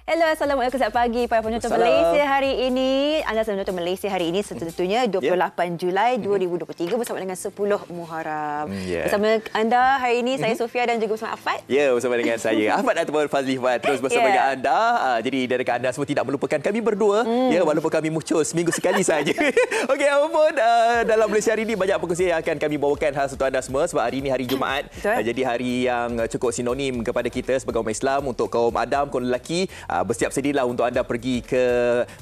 Hello, Assalamualaikum, selamat pagi para penonton Malaysia hari ini. Anda sedang menonton Malaysia hari ini, tentunya 28 Julai 2023 bersama dengan 10 Muharram. Bersama anda hari ini, saya Sofia dan juga bersama Afad. Ya, bersama dengan saya, Ahmad ataupun Fazli Fuad. Terus bersama dengan anda. Jadi, dari anda semua tidak melupakan kami berdua. Ya, walaupun kami muncul seminggu sekali saja. Okey, apapun, dalam Malaysia hari ini banyak perkongsian yang akan kami bawakan khas untuk anda semua. Sebab hari ini hari Jumaat. Jadi, hari yang cukup sinonim kepada kita sebagai umat Islam. Untuk kaum Adam, kaum lelaki, bersiap sedialah untuk anda pergi ke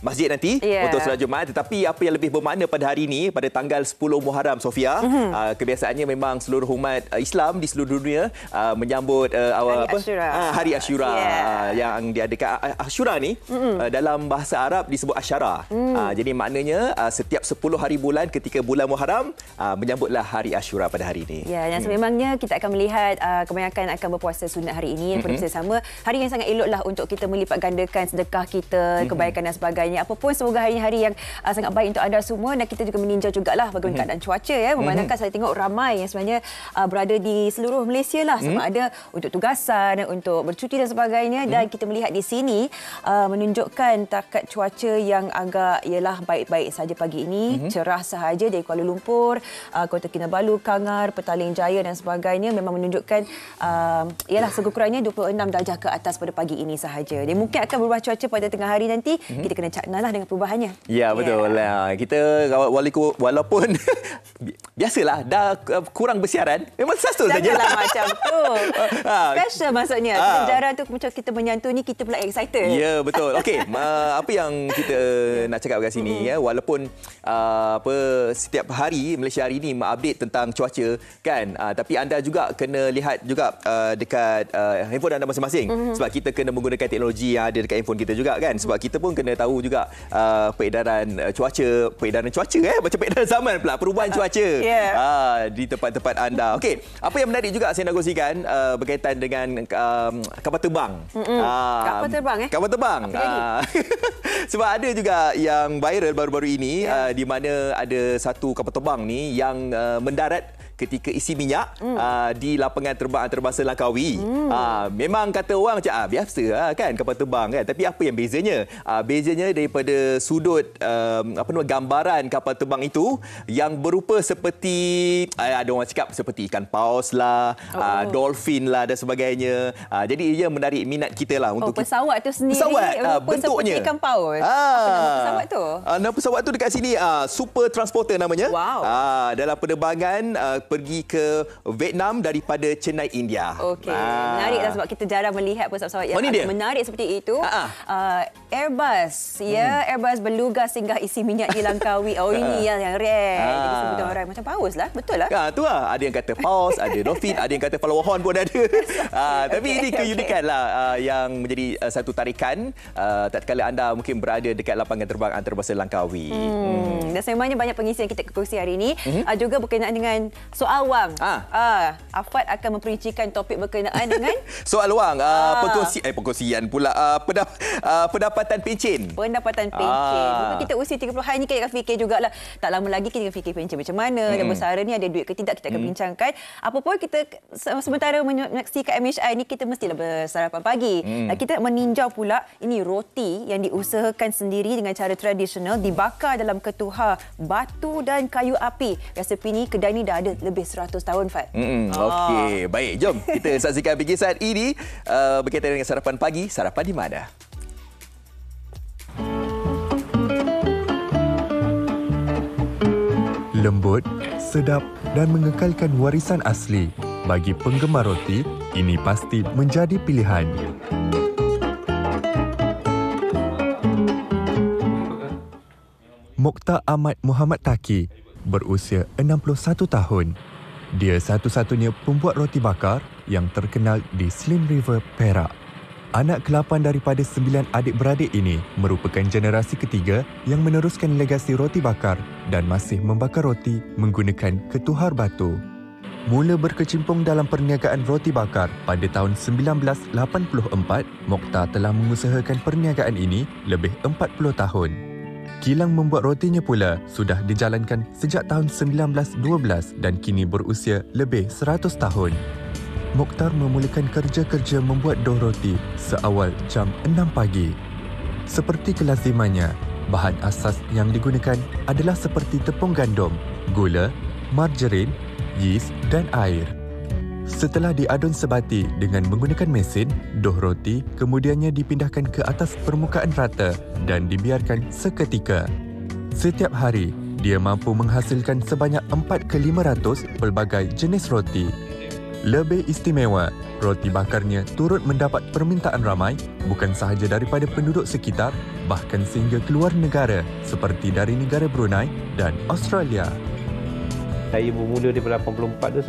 masjid nanti untuk solat Jumaat. Tetapi apa yang lebih bermakna pada hari ini, pada tanggal 10 Muharram, Sofia, kebiasaannya memang seluruh umat Islam di seluruh dunia menyambut Hari Ashura yang diadakan. Ashura ni dalam bahasa Arab disebut Asyara. Jadi maknanya setiap 10 hari bulan ketika bulan Muharram menyambutlah Hari Ashura pada hari ini. Ya, dan sememangnya kita akan melihat kebanyakan akan berpuasa sunat hari ini. Pada masa sama, hari yang sangat eloklah untuk kita melipat gandakan sedekah kita, kebaikan dan sebagainya. Apapun, semoga hari ini hari yang sangat baik untuk anda semua. Dan kita juga meninjau jugalah bagaimana keadaan cuaca ya. Memandangkan saya tengok ramai yang sebenarnya berada di seluruh Malaysia lah. Sama ada untuk tugasan, untuk bercuti dan sebagainya. Dan kita melihat di sini menunjukkan takat cuaca yang agak ialah baik-baik saja pagi ini. Cerah sahaja dari Kuala Lumpur, Kota Kinabalu, Kangar, Petaling Jaya dan sebagainya. Memang menunjukkan ialah sekurang-kurangnya 26 darjah ke atas pada pagi ini sahaja. Dia mungkin akan berubah cuaca pada tengah hari nanti. Kita kena caknalah dengan perubahannya. Ya, betul lah. Kita walaupun biasalah dah kurang bersiaran, memang satu saja. Janganlah macam tu. Special maksudnya. Kita jarang tu macam kita menyantuni, kita pula excited. Ya, betul. Okey, apa yang kita nak cakap kat sini ya, walaupun setiap hari Malaysia hari ini mengupdate tentang cuaca kan, tapi anda juga kena lihat juga dekat handphone anda masing-masing. Sebab kita kena menggunakan teknologi yang ada dekat handphone kita juga kan. Sebab kita pun kena tahu juga peredaran cuaca macam peredaran zaman pula, perubahan cuaca di tempat-tempat anda. Okey, apa yang menarik juga saya nak kongsikan berkaitan dengan kapal terbang. Kapal terbang Kapal terbang. Sebab ada juga yang viral baru-baru ini di mana ada satu kapal terbang ni yang mendarat ketika isi minyak di lapangan terbang antarabangsa Langkawi. Memang kata orang macam biasa kan kapal terbang kan, tapi apa yang bezanya? Bezanya daripada sudut gambaran kapal terbang itu yang berupa seperti ada orang cakap seperti ikan paus lah, dolphin lah dan sebagainya. Jadi ia menarik minat kita lah untuk pesawat tu sendiri bentuknya seperti ikan paus. Apa nama pesawat tu? Nama pesawat tu dekat sini Super Transporter namanya. Wow. Dalam penerbangan pergi ke Vietnam daripada Chennai, India. Okey, menariklah sebab kita jarang melihat pesawat yang menarik seperti itu. Airbus, Airbus beluga singgah isi minyak di Langkawi. Ini yang rare. Jadi sebutan orang macam paus lah, betul lah. Tu lah, ada yang kata paus, ada dolphin, ada yang kata flowerhorn pun ada. Tapi ini keunikan lah yang menjadi satu tarikan tatkala anda mungkin berada dekat lapangan terbang antarabangsa Langkawi. Dan sebenarnya banyak pengisi yang kita kongsi hari ini juga berkenaan dengan soal wang. Afad akan memperincikan topik berkenaan dengan soal wang. Perkongsian pula pendapatan pencen. Pendapatan pencen. Mungkin kita usia 30 hari ni kita akan fikir jugalah. Tak lama lagi kita akan fikir pencen macam mana. Dan bersara ni ada duit ke tidak, kita akan bincangkan. Apa pun kita sementara menyaksikan MHI ni, kita mestilah bersarapan pagi. Kita meninjau pula ini roti yang diusahakan sendiri dengan cara tradisional, dibakar dalam ketuhar batu dan kayu api. Resepi ni, kedai ni dah ada lebih 100 tahun, Fat. Okey, baik. Jom kita saksikan bingkisan ini berkaitan dengan sarapan pagi. Sarapan di mana? Lembut, sedap dan mengekalkan warisan asli. Bagi penggemar roti, ini pasti menjadi pilihan. Mokhtar Ahmad Muhammad Taki berusia 61 tahun. Dia satu-satunya pembuat roti bakar yang terkenal di Slim River, Perak. Anak ke-8 daripada 9 adik-beradik ini merupakan generasi ketiga yang meneruskan legasi roti bakar dan masih membakar roti menggunakan ketuhar batu. Mula berkecimpung dalam perniagaan roti bakar pada tahun 1984, Mokhtar telah mengusahakan perniagaan ini lebih 40 tahun. Kilang membuat rotinya pula sudah dijalankan sejak tahun 1912 dan kini berusia lebih 100 tahun. Mokhtar memulakan kerja-kerja membuat dough roti seawal jam 6 pagi. Seperti kelazimannya, bahan asas yang digunakan adalah seperti tepung gandum, gula, margarin, yeast dan air. Setelah diadun sebati dengan menggunakan mesin, dough roti kemudiannya dipindahkan ke atas permukaan rata dan dibiarkan seketika. Setiap hari, dia mampu menghasilkan sebanyak 4 ke 500 pelbagai jenis roti. Lebih istimewa, roti bakarnya turut mendapat permintaan ramai bukan sahaja daripada penduduk sekitar, bahkan sehingga keluar negara seperti dari negara Brunei dan Australia. Saya bermula daripada 84 tu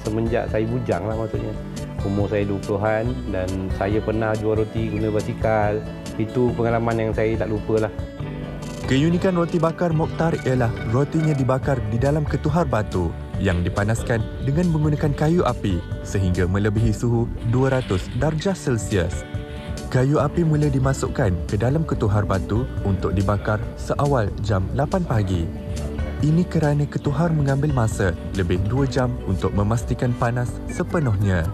semenjak saya bujang lah maksudnya. Umur saya 20-an dan saya pernah jual roti guna basikal. Itu pengalaman yang saya tak lupa lah. Keunikan roti bakar Mokhtar ialah rotinya dibakar di dalam ketuhar batu yang dipanaskan dengan menggunakan kayu api sehingga melebihi suhu 200 darjah Celsius. Kayu api mula dimasukkan ke dalam ketuhar batu untuk dibakar seawal jam 8 pagi. Ini kerana ketuhar mengambil masa lebih 2 jam untuk memastikan panas sepenuhnya.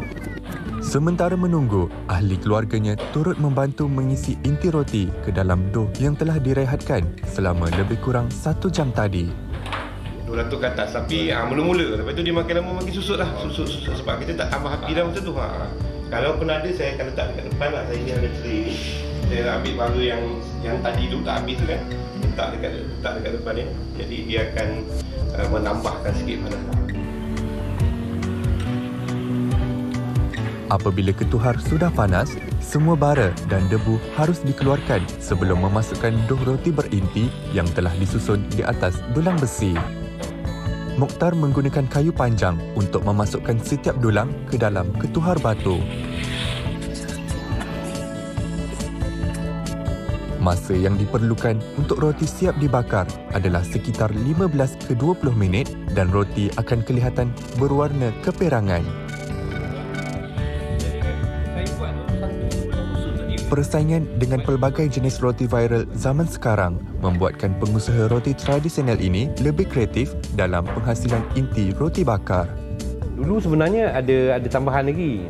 Sementara menunggu, ahli keluarganya turut membantu mengisi inti roti ke dalam dough yang telah direhatkan selama lebih kurang 1 jam tadi. 200 ke atas, tapi mula-mula. Lepas tu dia makin lama makin susut lah. Susut sebab kita tak tambah api dah masa tu. Kalau pun ada, saya akan letak dekat depan lah. Saya ni ada tray ni. Saya nak ambil baru yang tadi tu tak habis tu kan. Letak dekat depan ni. Jadi dia akan menambahkan sikit panas. Apabila ketuhar sudah panas, semua bara dan debu harus dikeluarkan sebelum memasukkan dough roti berinti yang telah disusun di atas dulang besi. Mokhtar menggunakan kayu panjang untuk memasukkan setiap dulang ke dalam ketuhar batu. Masa yang diperlukan untuk roti siap dibakar adalah sekitar 15 ke 20 minit dan roti akan kelihatan berwarna keperangan. Persaingan dengan pelbagai jenis roti viral zaman sekarang membuatkan pengusaha roti tradisional ini lebih kreatif dalam penghasilan inti roti bakar. Dulu sebenarnya ada tambahan lagi.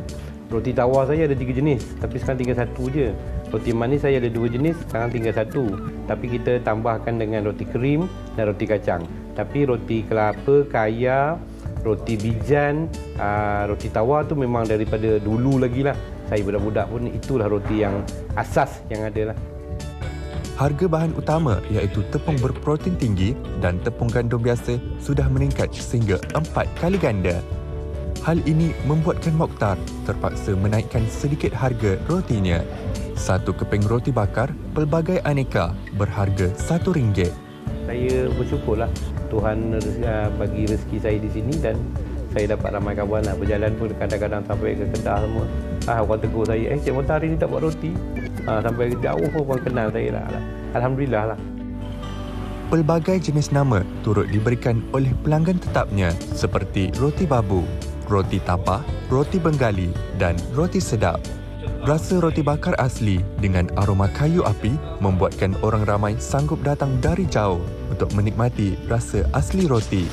Roti tawar saya ada 3 jenis, tapi sekarang tinggal 1 je. Roti manis saya ada 2 jenis, sekarang tinggal 1. Tapi kita tambahkan dengan roti krim dan roti kacang. Tapi roti kelapa, kaya, roti bijan, roti tawar tu memang daripada dulu lagi lah. Saya budak-budak pun itulah roti yang asas yang ada lah. Harga bahan utama iaitu tepung berprotein tinggi dan tepung gandum biasa sudah meningkat sehingga 4 kali ganda. Hal ini membuatkan Mokhtar terpaksa menaikkan sedikit harga rotinya. Satu keping roti bakar pelbagai aneka berharga RM1. Saya bersyukurlah Tuhan bagi rezeki saya di sini dan saya dapat ramai kawan lah. Berjalan pun kadang-kadang sampai ke Kedah semua. Orang tegur saya, Cik Mokhtar hari ni tak buat roti. Sampai jauh pun orang kenal saya lah. Alhamdulillah lah. Pelbagai jenis nama turut diberikan oleh pelanggan tetapnya seperti roti babu, roti tapah, roti Bengali dan roti sedap. Rasa roti bakar asli dengan aroma kayu api membuatkan orang ramai sanggup datang dari jauh untuk menikmati rasa asli roti.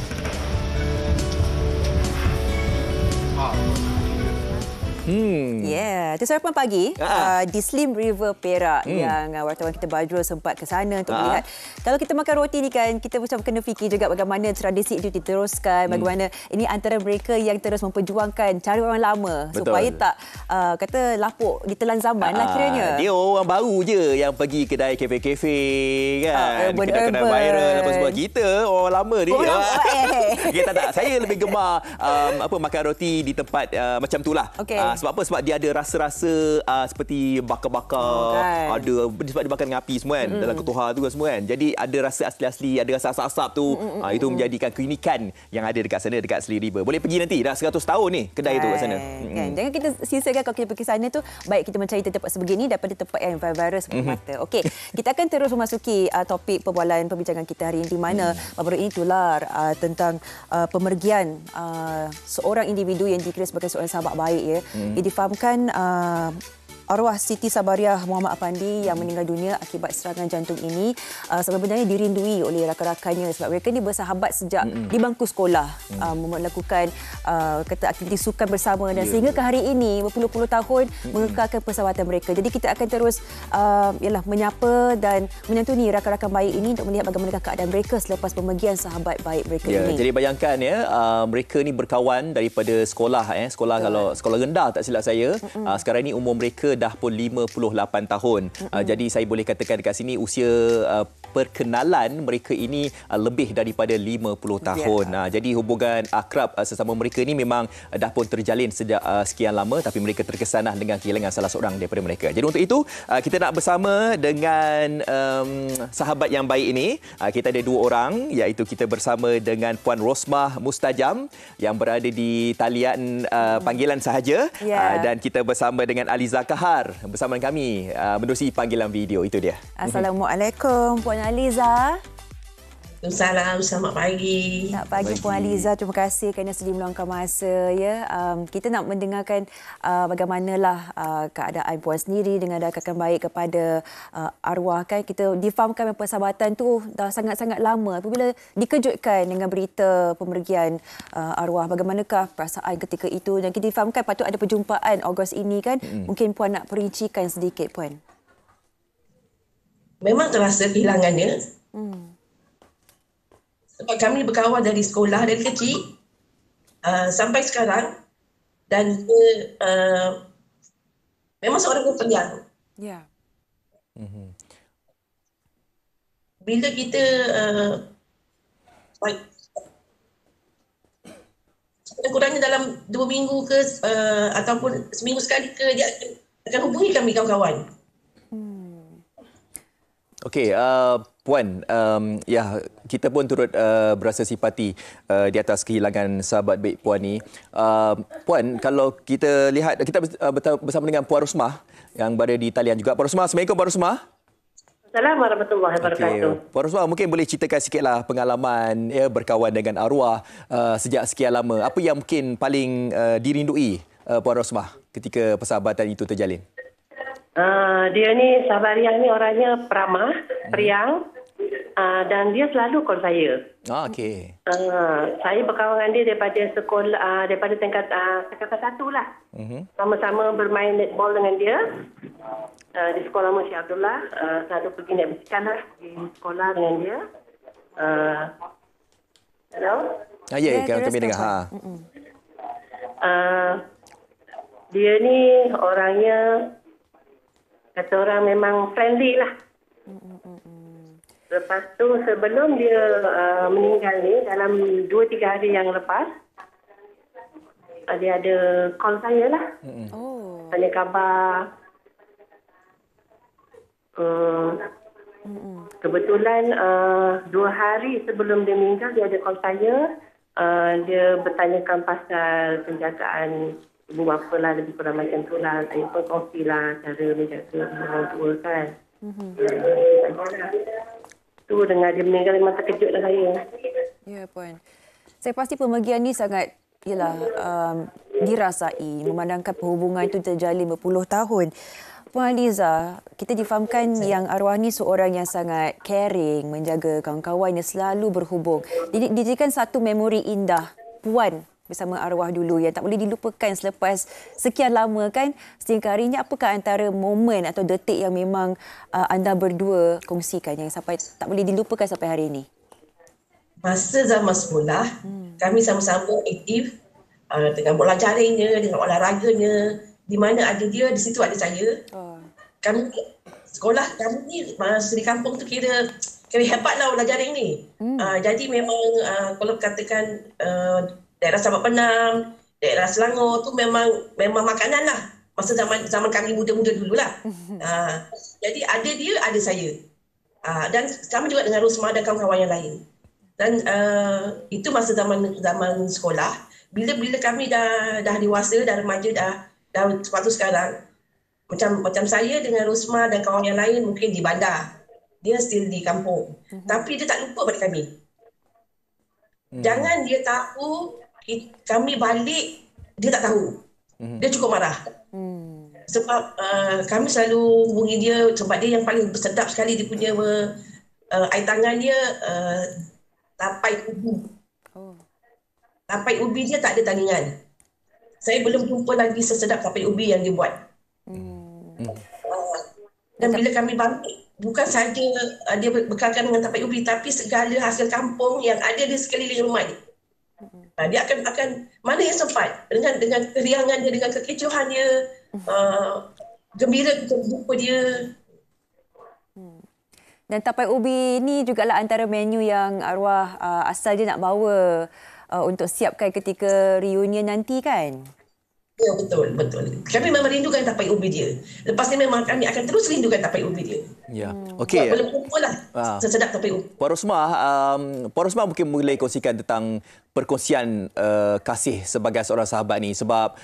Itu sarapan pagi di Slim River Perak yang wartawan kita Badrul sempat ke sana untuk melihat. Kalau kita makan roti ni kan, kita macam kena fikir juga bagaimana tradisi itu diteruskan, bagaimana ini antara mereka yang terus memperjuangkan cara orang lama. Betul. Supaya tak kata lapuk ditelan zaman lah kiranya. Dia orang baru je yang pergi kedai kafe-kafe kan. Kedai viral apa semua. Kita orang lama ni. Kita tak. Saya lebih gemar makan roti di tempat macam tu lah. Sebab apa? Sebab dia ada rasa-rasa seperti bakar-bakar, ada sebab dia bakar dengan api semua kan, dalam ketuhar tu semua kan. Jadi ada rasa asli-asli, ada rasa asap-asap tu. Itu menjadikan keunikan yang ada dekat sana, dekat Slim River. Boleh pergi nanti, dah 100 tahun ni kedai tu kat sana. Jangan kita sisakan kalau kita pergi sana tu, baik kita mencari tempat sebegini daripada tempat yang viral seperti mata. Okey, kita akan terus memasuki topik perbualan perbincangan kita hari ini, di mana baru ini tular tentang pemergian seorang individu yang dikira sebagai seorang sahabat baik ya. Ia difahamkan arwah Siti Sabariah Muhammad Afandi yang meninggal dunia akibat serangan jantung ini sebenarnya dirindui oleh rakan-rakannya sebab mereka ni bersahabat sejak di bangku sekolah, melakukan kata aktiviti sukan bersama dan sehingga ke hari ini berpuluh-puluh tahun mengekalkan persahabatan mereka. Jadi kita akan terus menyapa dan menyantuni rakan-rakan baik ini untuk melihat bagaimana keadaan mereka selepas pemergian sahabat baik mereka ini. Jadi bayangkan mereka ni berkawan daripada sekolah kalau sekolah rendah tak silap saya. Sekarang ni umur mereka dah pun 58 tahun. Jadi saya boleh katakan dekat sini usia perkenalan mereka ini lebih daripada 50 tahun. Jadi hubungan akrab sesama mereka ni memang dah pun terjalin sejak sekian lama, tapi mereka terkesan dengan kehilangan salah seorang daripada mereka. Jadi untuk itu kita nak bersama dengan sahabat yang baik ini. Kita ada 2 orang, iaitu kita bersama dengan Puan Rosmah Mustajam yang berada di talian panggilan sahaja, dan kita bersama dengan Aliza Kahar bersama kami menerusi panggilan video. Itu dia. Assalamualaikum Puan Aliza. Waalaikumsalam, selamat pagi. Selamat pagi Puan Aliza, terima kasih kerana sudi meluangkan masa ya. Kita nak mendengarkan bagaimanalah keadaan Puan sendiri dengan rakan baik kepada arwah kan. Kita difahamkan persahabatan tu dah sangat-sangat lama. Apabila dikejutkan dengan berita pemergian arwah, bagaimanakah perasaan ketika itu? Dan kita difahamkan patut ada perjumpaan Ogos ini kan. Mungkin Puan nak perincikan sedikit Puan. Memang terasa kehilangannya. Sebab kami berkawan dari sekolah dari kecil sampai sekarang, dan dia memang seorang yang pendiam. Ya. Bila kita kurangnya dalam 2 minggu ke ataupun seminggu sekali ke, dia akan hubungi kami kawan-kawan. Okey, Puan, kita pun turut berasa simpati di atas kehilangan sahabat baik Puan ni. Puan, kalau kita lihat, kita bersama dengan Puan Rosmah yang berada di talian juga. Puan Rosmah, Assalamualaikum Puan Rosmah. Assalamualaikum warahmatullahi wabarakatuh. Puan Rosmah, mungkin boleh ceritakan sikitlah pengalaman berkawan dengan arwah sejak sekian lama. Apa yang mungkin paling dirindui Puan Rosmah ketika persahabatan itu terjalin? Dia ni, Sabariah ni orangnya peramah, periang, dan dia selalu call saya. Okey. Saya berkawan dengan dia daripada sekolah, daripada tingkat 1 lah. Sama-sama bermain netball dengan dia di sekolah Syekh Abdullah. Selalu pergi naik basikal lah di sekolah dengan dia. Hello? Ya, kami dengar. Dia ni orangnya, kata orang memang friendly lah. Lepas tu sebelum dia meninggal ni, dalam 2-3 hari yang lepas, dia ada call saya lah. Tanya khabar. Kebetulan 2 hari sebelum dia meninggal, dia ada call saya. Dia bertanyakan pasal penjagaan ibu bapa lah, lebih kurang macam tu lah. Saya pun kongsi lah cara menjaga orang tua kan. Tu dengan dia meninggal memang terkejut lah saya. Ya Puan. Saya pasti pemergian ni sangat dirasai, memandangkan perhubungan itu terjalin berpuluh tahun. Puan Aliza, kita difahamkan yang arwah ni seorang yang sangat caring, menjaga kawan-kawan yang selalu berhubung. Dijadikan satu memori indah Puan bersama arwah dulu yang tak boleh dilupakan selepas sekian lama kan. Sehingga hari ini, apakah antara momen atau detik yang memang anda berdua kongsikan yang sampai tak boleh dilupakan sampai hari ini? Masa zaman sekolah, kami sama-sama aktif dengan bola jaringnya, dengan olahraganya. Di mana ada dia, di situ ada saya. Kami sekolah kami ni masa di kampung tu kira hebatlah bola jaring ni. Jadi memang kalau katakan daerah Sabak Penam, daerah Selangor tu memang makanan lah. Masa zaman kami muda-muda dululah. Jadi ada dia, ada saya. Dan sama juga dengan Rosmah dan kawan-kawan yang lain. Dan itu masa zaman sekolah. Bila kami dah dewasa, dah remaja, dah sepatu sekarang. Macam saya dengan Rosmah dan kawan yang lain mungkin di bandar. Dia still di kampung. Tapi dia tak lupa pada kami. Jangan dia tahu kami balik, dia tak tahu. Dia cukup marah. Sebab kami selalu hubungi dia sebab dia yang paling sedap sekali dia punya air tangan dia tapai ubi. Tapai ubi dia tak ada tandingan. Saya belum jumpa lagi sesedap tapai ubi yang dia buat. Dan bila kami balik, bukan saja dia bekalkan dengan tapai ubi, tapi segala hasil kampung yang ada di sekeliling rumah dia. Dia akan mana yang sempat dengan keriangan dia, dengan kekecohan dia, gembira kita jumpa dia. Dan tapai ubi ni jugalah antara menu yang arwah asal dia nak bawa untuk siapkan ketika reunion nanti kan? Ya, betul. Kami memang rindukan tapai ubi dia. Lepas ni memang kami akan terus rindukan tapai ubi dia. Ya. Okey. Belum kumpul lah sesedap tapai ubi. Puan Rosmah mungkin boleh kongsikan tentang perkongsian kasih sebagai seorang sahabat ni, sebab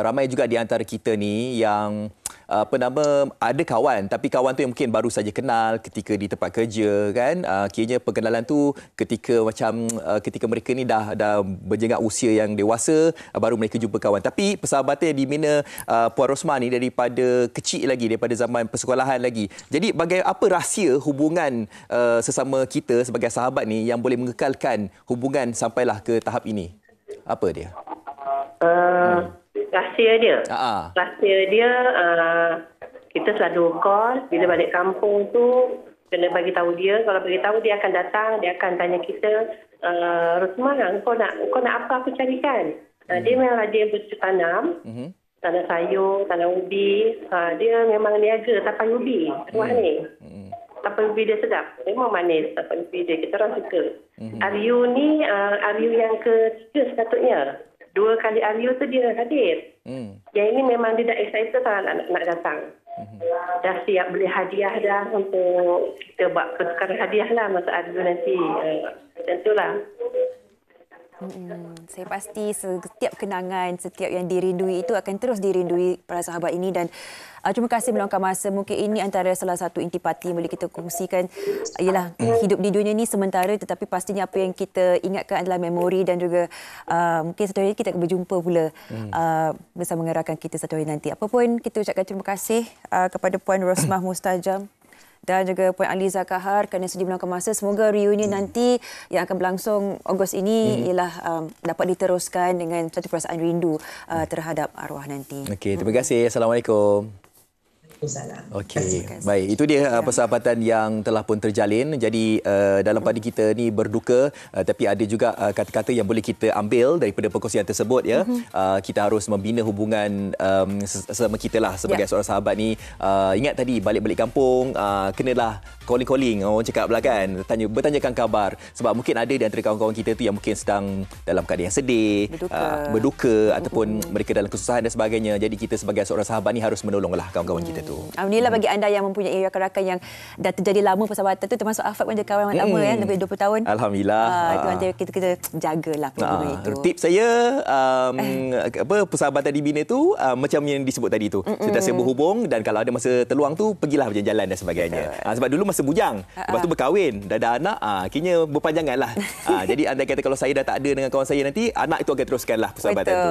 ramai juga di antara kita ni yang ada kawan, tapi kawan tu yang mungkin baru saja kenal ketika di tempat kerja kan. Kiranya perkenalan tu ketika mereka ni dah berjengah usia yang dewasa, baru mereka jumpa kawan. Tapi persahabatan yang dibina Puan Rosmah ni daripada kecil lagi, daripada zaman persekolahan lagi. Jadi apa rahsia hubungan sesama kita sebagai sahabat ni yang boleh mengekalkan hubungan sampailah ke tahap ini? Apa dia? Rahsia dia. Rahsia dia kita selalu call bila balik kampung tu, kena bagi tahu dia. Kalau bagi tahu dia akan datang, dia akan tanya kita, Rosmah, kau nak apa aku carikan? Dia memang rajin bertanam, tanam sayur, tanam ubi. Dia memang niaga tapai ubi. Ruang ni. Tapai ubi dia sedap. Memang manis tapai ubi dia. Kita orang suka. Aryu ni, Aryu yang ketiga sepatutnya. 2 kali Aryu tu dia hadir. Yang ini memang dia dah excited lah nak datang. Dah siap beli hadiah dah untuk kita buat pertukaran hadiah lah masa Aryu nanti. Macam tu lah. Saya pasti setiap kenangan, setiap yang dirindui itu akan terus dirindui para sahabat ini, dan terima kasih meluangkan masa. Mungkin ini antara salah satu intipati yang boleh kita kongsikan. Ialah hidup di dunia ini sementara, tetapi pastinya apa yang kita ingatkan adalah memori, dan juga mungkin satu hari kita akan berjumpa pula bersama rakan kita satu hari nanti. Apapun, kita ucapkan terima kasih kepada Puan Rosmah Mustajam dan juga Puan Aliza Kahar kerana sudi meluangkan masa. Semoga reunion nanti yang akan berlangsung Ogos ini ialah dapat diteruskan dengan satu perasaan rindu terhadap arwah nanti. Okey, terima kasih. Assalamualaikum. Okey, baik. Itu dia persahabatan yang telah pun terjalin. Jadi dalam pada kita ni berduka, tapi ada juga kata-kata yang boleh kita ambil daripada perkongsian tersebut ya. Kita harus membina hubungan sesama kita lah sebagai seorang sahabat ni. Ingat tadi balik-balik kampung, kenalah calling-calling, orang cakap lah kan, bertanyakan kabar, sebab mungkin ada di antara kawan-kawan kita tu yang mungkin sedang dalam keadaan yang sedih, berduka ataupun mereka dalam kesusahan dan sebagainya. Jadi kita sebagai seorang sahabat ni harus menolonglah kawan-kawan kita tu. Alhamdulillah bagi anda yang mempunyai rakan-rakan yang dah terjadi lama persahabatan tu, termasuk Afak pun dia kawan lama kan, lebih 20 tahun. Alhamdulillah. Itu nanti kita jagalah hubungan itu. Tips saya persahabatan dibina tu macam yang disebut tadi tu. Sentiasa berhubung, dan kalau ada masa terluang tu pergilah berjalan-jalan dan sebagainya. Sebab dulu masa bujang, lepas tu berkahwin, dah ada anak, akhirnya berpanjanganlah. Jadi andai kata kalau saya dah tak ada dengan kawan saya nanti, anak itu akan teruskanlah persahabatan tu.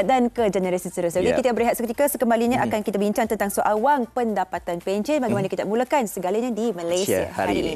Dan ke generasi seterusnya. Kita berehat seketika, sekembalinya akan kita bincang tentang soal wang pendapatan pencen. Bagaimana kita mulakan segalanya di Malaysia hari ini.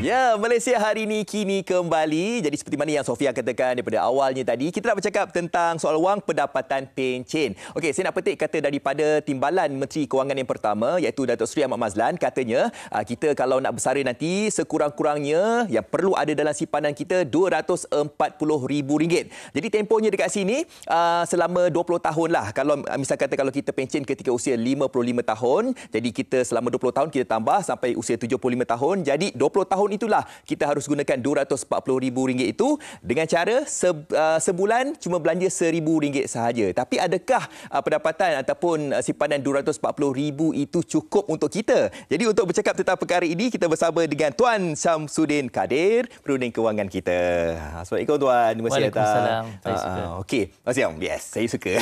Ya, Malaysia hari ini kini kembali. Jadi seperti mana yang Sofia katakan daripada awalnya tadi, kita nak bercakap tentang soal wang pendapatan pencen. Okey, saya nak petik kata daripada Timbalan Menteri Kewangan yang pertama, iaitu Datuk Seri Ahmad Mazlan. Katanya, kita kalau nak bersara nanti, sekurang-kurangnya yang perlu ada dalam simpanan kita RM240,000. Jadi tempohnya dekat sini selama 20 tahun lah. Kalau misal kata kalau kita pencen ketika usia 55 tahun, jadi kita selama 20 tahun kita tambah sampai usia 75 tahun. Jadi 20 tahun itulah kita harus gunakan RM240,000 itu dengan cara sebulan cuma belanja RM1,000 sahaja. Tapi adakah pendapatan ataupun simpanan RM240,000 itu cukup untuk kita? Jadi untuk bercakap tentang perkara ini, kita bersama dengan Tuan Syamsuddin Kadir, perunding kewangan kita. Assalamualaikum Tuan. Terima kasih Waalaikumsalam. Saya suka. Okey, Mas Yang. Yes, saya suka.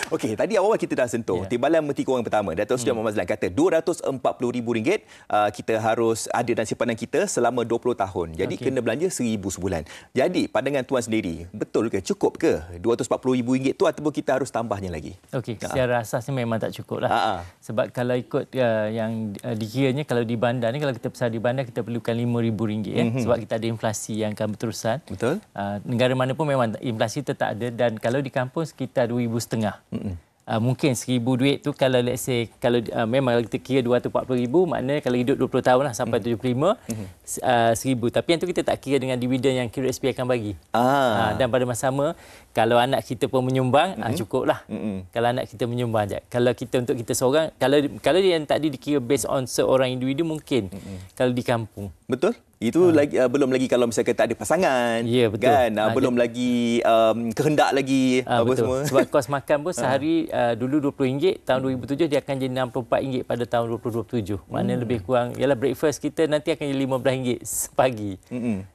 Okey, tadi awal kita dah sentuh. Timbalan Menteri Kewangan pertama, Datuk Seri Muhammad Azlan kata RM240,000 kita harus ada dalam simpanan kita selama 20 tahun. Jadi kena belanja RM1,000 sebulan. Jadi pandangan Tuan sendiri, betul ke? Cukup ke RM240,000 tu ataupun kita harus tambahnya lagi? Okey, secara asasnya memang tak cukup lah. Sebab kalau ikut yang dikiranya, kalau di bandar ni, kalau kita besar di bandar, kita perlukan RM5,000 sebab kita ada inflasi yang akan berterusan. Betul. Negara mana pun memang inflasi tetap ada, dan kalau di kampung sekitar RM2,500. Mungkin RM1,000 duit tu, kalau let's say kalau memang kita kira RM240,000, maknanya kalau hidup 20 tahun lah sampai 75, RM1,000. Tapi yang tu kita tak kira dengan dividen yang QSP akan bagi. Dan pada masa sama, kalau anak kita pun menyumbang, cukuplah. Kalau anak kita menyumbang je. Kalau kita untuk kita seorang, kalau yang tadi dikira based on seorang individu, mungkin kalau di kampung. Betul. Itu lagi, belum lagi kalau misalkan tak ada pasangan, betul. Kan? Belum lagi kehendak lagi apa betul. semua. Sebab kos makan pun sehari dulu RM20, tahun 2007 dia akan jadi RM64 pada tahun 2027. Maknanya lebih kurang, ialah breakfast kita nanti akan jadi RM15 pagi.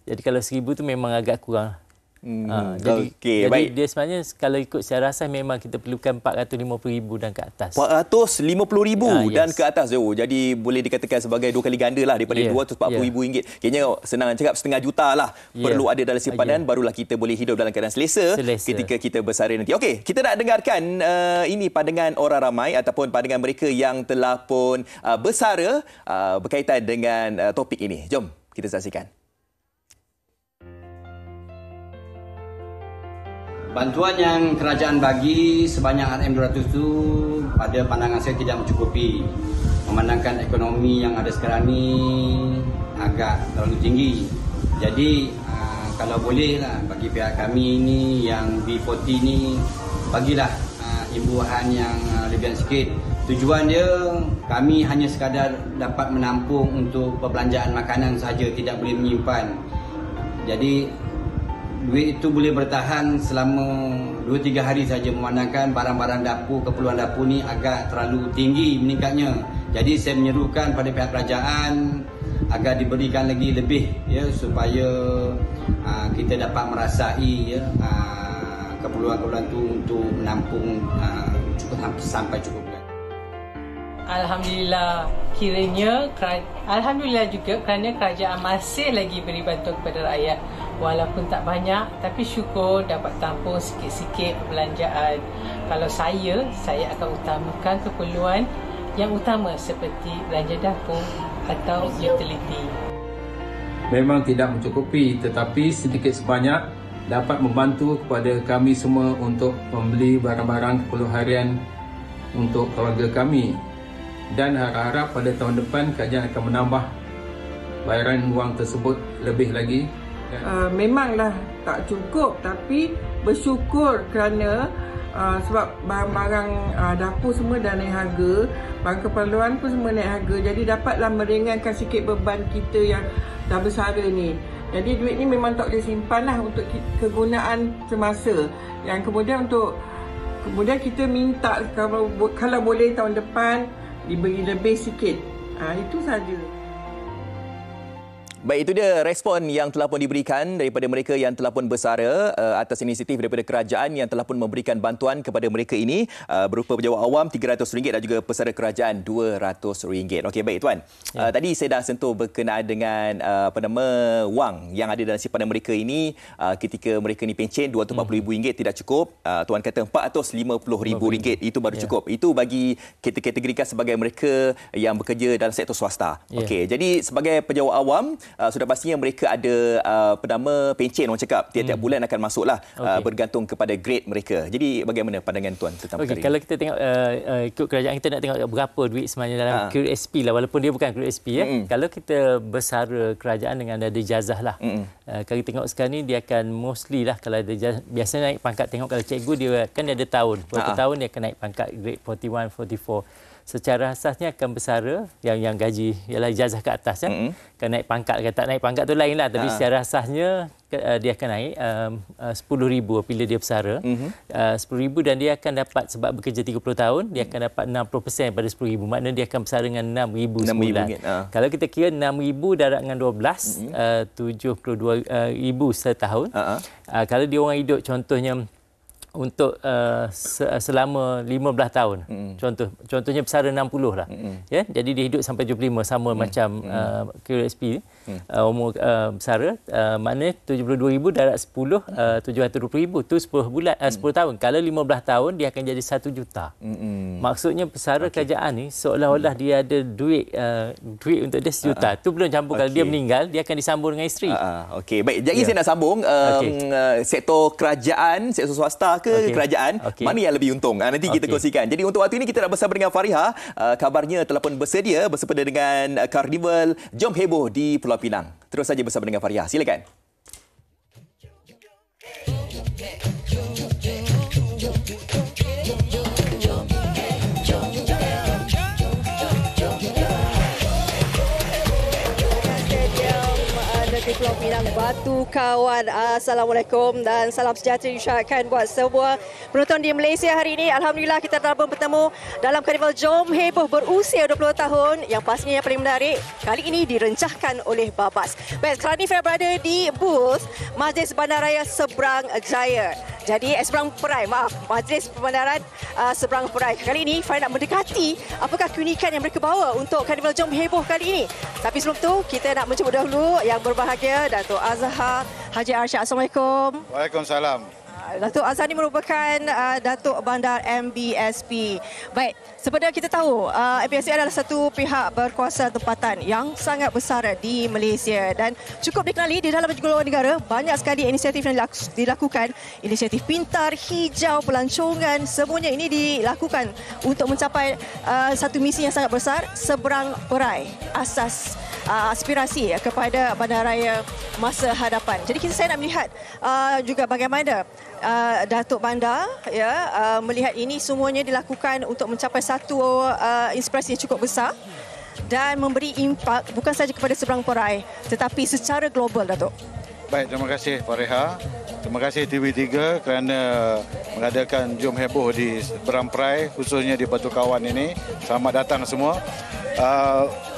Jadi kalau RM1,000 tu memang agak kurang. Jadi baik. Dia sebenarnya kalau ikut secara asas memang kita perlukan RM450,000 dan ke atas. RM450,000 dan ke atas. Jadi boleh dikatakan sebagai 2 kali ganda lah daripada RM240,000. Kayaknya senang cakap setengah juta lah perlu ada dalam simpanan, barulah kita boleh hidup dalam keadaan selesa ketika kita bersara nanti. Okey, kita nak dengarkan ini pandangan orang ramai ataupun pandangan mereka yang telah pun bersara berkaitan dengan topik ini. Jom kita saksikan. Bantuan yang kerajaan bagi sebanyak RM200 itu pada pandangan saya tidak mencukupi. Memandangkan ekonomi yang ada sekarang ni agak terlalu tinggi. Jadi kalau bolehlah bagi pihak kami ni yang B40 ni, bagilah imbuhan yang lebih sikit. Tujuan dia kami hanya sekadar dapat menampung untuk perbelanjaan makanan saja, tidak boleh menyimpan. Jadi duit itu boleh bertahan selama 2-3 hari saja, memandangkan barang-barang dapur, keperluan dapur ni agak terlalu tinggi meningkatnya. Jadi saya menyerukan pada pihak kerajaan agar diberikan lagi lebih supaya kita dapat merasai keperluan-keperluan itu untuk menampung sampai cukup. Alhamdulillah, Alhamdulillah juga kerana kerajaan masih lagi beri bantuan kepada rakyat. Walaupun tak banyak, tapi syukur dapat tampung sikit-sikit perbelanjaan. Kalau saya akan utamakan keperluan yang utama seperti belanja dapur atau utiliti. Memang tidak mencukupi, tetapi sedikit sebanyak dapat membantu kepada kami semua untuk membeli barang-barang keperluan harian untuk keluarga kami. Dan harap-harap pada tahun depan kerajaan akan menambah bayaran wang tersebut lebih lagi. Memanglah tak cukup, tapi bersyukur kerana sebab barang-barang dapur semua dah naik harga, barang keperluan pun semua naik harga, jadi dapatlah meringankan sikit beban kita yang dah bersara ni. Jadi duit ni memang tak boleh simpan lah untuk kegunaan semasa. Yang kemudian kita minta kalau boleh tahun depan diberi lebih sikit. Itu saja. Baik, itu dia respon yang telah pun diberikan daripada mereka yang telah pun bersara atas inisiatif daripada kerajaan yang telah pun memberikan bantuan kepada mereka ini berupa pejabat awam RM300 dan juga pesara kerajaan RM200. Okey, baik Tuan. Tadi saya dah sentuh berkenaan dengan wang yang ada dalam simpanan mereka ini ketika mereka ni pencen RM240,000 tidak cukup. Tuan kata RM450,000 itu baru cukup. Itu bagi kita kategorikan sebagai mereka yang bekerja dalam sektor swasta. Okey, jadi sebagai pejabat awam sudah pastinya mereka ada pencen, orang cakap tiap-tiap bulan akan masuklah bergantung kepada grade mereka. Jadi bagaimana pandangan Tuan tentang perkara ini? Kalau kita tengok ikut kerajaan, kita nak tengok berapa duit sebenarnya dalam QSP lah, walaupun dia bukan QSP Kalau kita bersara kerajaan dengan ada ijazah lah. Kalau kita tengok sekarang ni dia akan mostly lah, kalau ada ijazah, biasanya naik pangkat, tengok kalau cikgu dia kan ada tahun, berapa tahun dia akan naik pangkat grade 41, 44. secara asasnya akan bersara yang gaji ialah ijazah ke atas ya. Kan naik pangkat ke tak naik pangkat tu lain lah, tapi secara asasnya dia akan naik 10,000 apabila dia bersara. 10,000 dan dia akan dapat, sebab bekerja 30 tahun, dia akan dapat 60% pada 10,000. Maknanya dia akan bersara dengan 6,000 sebulan. Kalau kita kira 6,000 darab dengan 12, 72,000 setahun. Kalau dia orang hidup contohnya untuk selama 15 tahun. Contohnya bersara 60 lah. Ya, jadi dia hidup sampai 75 sama macam QSP umur bersara. Maknanya 72,000 darab 10 720,000 tu 10 bulan 10 tahun. Kalau 15 tahun dia akan jadi 1 juta. Maksudnya pesara kerajaan ni seolah-olah dia ada duit untuk dia 1 juta. Tu belum campur kalau dia meninggal dia akan disambung dengan isteri. Okey, baik. Jadi saya nak sambung sektor kerajaan, sektor swasta ke kerajaan, mana yang lebih untung? Nanti kita kongsikan. Jadi untuk waktu ini kita nak bersama dengan Fariha. Kabarnya telah pun bersedia bersempena dengan Karnival Jom Heboh di Pulau Pinang. Terus saja bersama dengan Fariha. Silakan. Di Pulau Pinang, Batu Kawan. Assalamualaikum dan salam sejahtera diucapkan buat semua penonton di Malaysia hari ini. Alhamdulillah kita telah bertemu dalam Karnival Jom Heboh berusia 20 tahun yang pastinya yang paling menarik. Kali ini direncahkan oleh Babas. Baik, sekarang ini saya berada di booth Majlis Bandaraya Seberang Jaya. Jadi Seberang Perai, Majlis Perbandaran Seberang Perai. Kali ini saya nak mendekati apakah keunikan yang mereka bawa untuk Karnival Jom Heboh kali ini. Tapi sebelum tu kita nak menjemput dahulu yang berbahagia Datuk Azhar Haji Arsyad. Assalamualaikum. Waalaikumsalam. Datuk Azhar ini merupakan Datuk Bandar MBSP. Baik, sebenarnya kita tahu MBSP adalah satu pihak berkuasa tempatan yang sangat besar di Malaysia dan cukup dikenali di dalam juga luar negara. Banyak sekali inisiatif yang dilakukan, inisiatif pintar, hijau, pelancongan, semuanya ini dilakukan untuk mencapai satu misi yang sangat besar, seberang perai, asas aspirasi kepada bandaraya masa hadapan. Jadi saya nak melihat juga bagaimana Datuk Bandar melihat ini semuanya dilakukan untuk mencapai satu inspirasi yang cukup besar dan memberi impak bukan sahaja kepada seberang perai tetapi secara global, Datuk. Baik, terima kasih Fariha. Terima kasih TV3 kerana mengadakan Jom Heboh di Seberang Perai, khususnya di Batu Kawan ini. Selamat datang semua.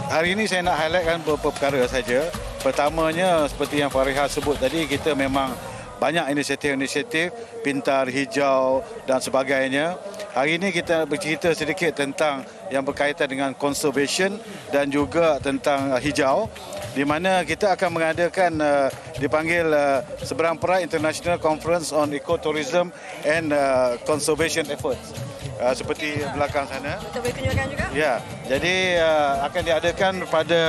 Hari ini saya nak highlightkan beberapa perkara saja. Pertamanya seperti yang Fariha sebut tadi, kita memang banyak inisiatif-inisiatif pintar, hijau dan sebagainya. Hari ini kita bercerita sedikit tentang yang berkaitan dengan conservation dan juga tentang hijau, di mana kita akan mengadakan dipanggil Seberang Perai International Conference on Ecotourism and Conservation Efforts. Seperti belakang sana. Kita boleh tunjukkan juga? Ya, jadi akan diadakan pada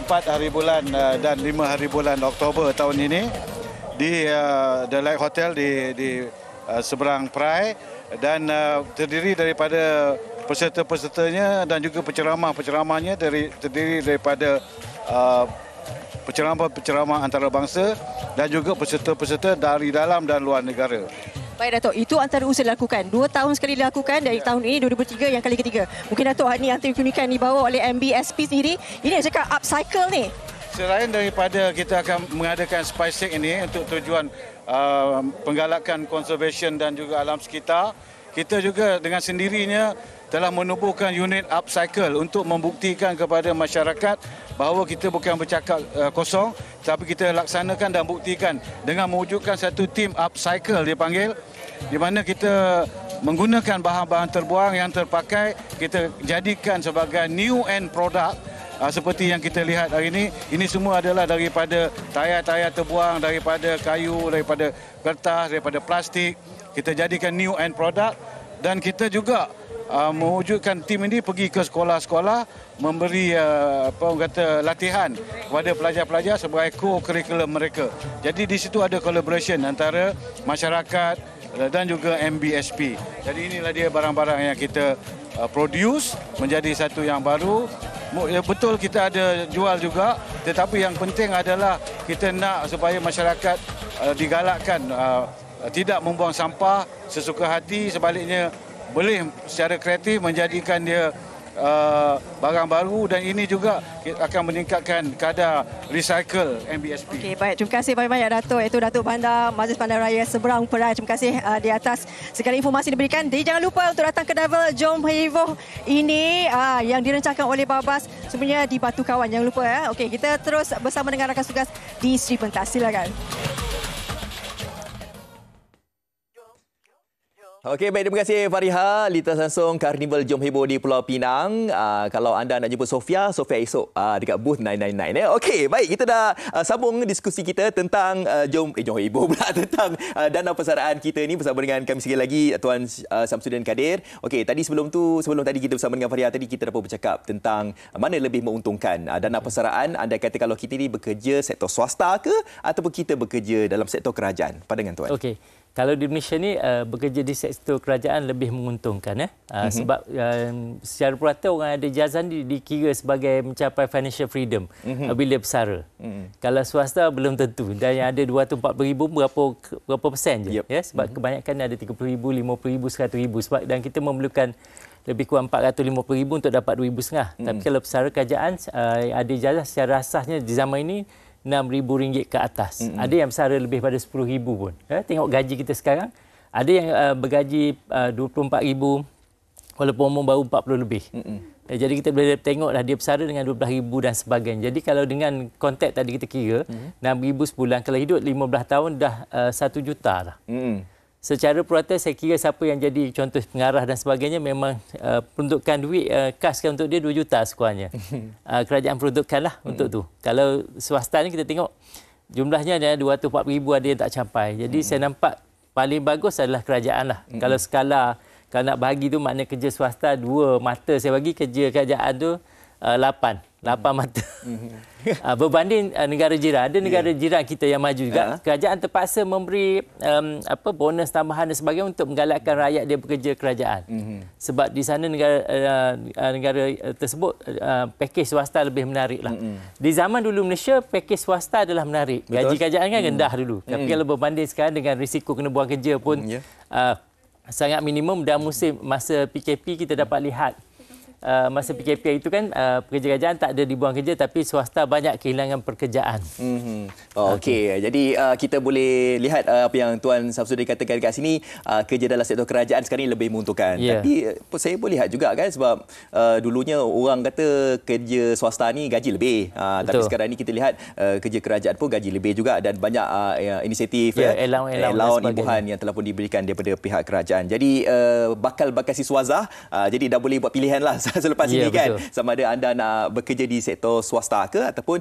4 hari bulan dan 5 hari bulan Oktober tahun ini di The Light Hotel di Seberang Perai dan terdiri daripada peserta-pesertanya dan juga penceramah-penceramahnya terdiri daripada penceramah-penceramah antarabangsa dan juga peserta-peserta dari dalam dan luar negara. Baik Datuk, itu antara usaha dilakukan. 2 tahun sekali dilakukan dari tahun ini 2003 yang kali ketiga. Mungkin Datuk ini antara keunikan dibawa oleh MBSP sendiri. Ini yang cakap upcycle ni. Selain daripada kita akan mengadakan Spice Week ini untuk tujuan penggalakan conservation dan juga alam sekitar, kita juga dengan sendirinya telah menubuhkan unit upcycle untuk membuktikan kepada masyarakat bahawa kita bukan bercakap kosong, tapi kita laksanakan dan buktikan dengan mewujudkan satu tim upcycle dipanggil, di mana kita menggunakan bahan-bahan terbuang yang terpakai, kita jadikan sebagai new end product. Seperti yang kita lihat hari ini, ini semua adalah daripada tayar-tayar terbuang, daripada kayu, daripada kertas, daripada plastik. Kita jadikan new end product dan kita juga mewujudkan tim ini pergi ke sekolah-sekolah memberi latihan kepada pelajar-pelajar sebagai co-curriculum mereka. Jadi di situ ada collaboration antara masyarakat dan juga MBSP. Jadi inilah dia barang-barang yang kita produce menjadi satu yang baru. Betul kita ada jual juga, tetapi yang penting adalah kita nak supaya masyarakat digalakkan tidak membuang sampah sesuka hati, sebaliknya boleh secara kreatif menjadikan dia barang baru, dan ini juga akan meningkatkan kadar recycle MBSP. Okey, baik. Terima kasih banyak-banyak Datuk, iaitu Datuk Bandar Majlis Bandaraya Seberang Perai. Terima kasih di atas segala informasi diberikan. Dan jangan lupa untuk datang ke Naval Jom Heboh ini yang direncanakan oleh Babas sebenarnya di Batu Kawan. Jangan lupa ya. Okey, kita terus bersama dengan rakan tugas di Sri Pentas. Silakan. Okey, baik, terima kasih Fariha. Lintas langsung Karnival Jom Heboh di Pulau Pinang. Kalau anda nak jumpa Sofia esok dekat booth 999. Okey, baik, kita dah sambung diskusi kita tentang Jom Heboh pula, tentang dana persaraan kita ni bersama dengan kami sekali lagi Tuan Samsudin Kadir. Okey, sebelum tadi kita bersama dengan Fariha tadi, kita dapat bercakap tentang mana lebih menguntungkan dana persaraan. Anda kata kalau kita ni bekerja sektor swasta ke ataupun kita bekerja dalam sektor kerajaan? Pandangan Tuan. Okey. Kalau di Malaysia ni bekerja di sektor kerajaan lebih menguntungkan sebab secara purata orang ada ijazah dikira sebagai mencapai financial freedom bila bersara. Kalau swasta belum tentu, dan yang ada 240,000 berapa persen je sebab kebanyakan ada 30,000, 50,000, 100,000 sebab, dan kita memerlukan lebih kurang 450,000 untuk dapat 2,500. Tapi kalau bersara kerajaan ada ijazah secara asasnya di zaman ini RM6,000 ke atas. Ada yang bersara lebih pada RM10,000 pun. Tengok gaji kita sekarang. Ada yang bergaji RM24,000 walaupun umur baru 40 lebih. Jadi kita boleh tengoklah dia bersara dengan RM12,000 dan sebagainya. Jadi kalau dengan konteks tadi kita kira, RM6,000 sebulan, kalau hidup 15 tahun dah RM1 juta lah. Secara purata saya kira siapa yang jadi contoh pengarah dan sebagainya memang peruntukan duit kaskan untuk dia 2 juta sekurangnya. Kerajaan peruntukkanlah untuk tu. Kalau swasta ni kita tengok jumlahnya ada 240,000, ada yang tak capai. Jadi saya nampak paling bagus adalah kerajaan lah. Kalau skala, kalau nak bagi tu makna kerja swasta 2 mata saya bagi, kerja kerajaan tu 8 mata. Berbanding negara jiran, ada negara jiran kita yang maju juga, kerajaan terpaksa memberi bonus tambahan dan sebagainya untuk menggalakkan rakyat dia bekerja kerajaan. Sebab di sana negara tersebut pakej swasta lebih menarik lah. Di zaman dulu Malaysia pakej swasta adalah menarik. Gaji kerajaan kan rendah dulu. Tapi kalau berbanding sekarang dengan risiko kena buang kerja pun sangat minimum, dan masa PKP kita dapat lihat masa PKP itu kan pekerja kerajaan tak ada dibuang kerja, tapi swasta banyak kehilangan pekerjaan. Okey, jadi kita boleh lihat apa yang Tuan Samsudin katakan dekat sini, kerja dalam sektor kerajaan sekarang ini lebih menguntungkan. Tapi saya boleh lihat juga kan, sebab dulunya orang kata kerja swasta ni gaji lebih. Tapi sekarang ni kita lihat kerja kerajaan pun gaji lebih juga, dan banyak inisiatif allowance imbuhan yang telah pun diberikan daripada pihak kerajaan. Jadi bakal siswazah, jadi dah boleh buat pilihan lah selepas ini kan, sama ada anda nak bekerja di sektor swasta ke ataupun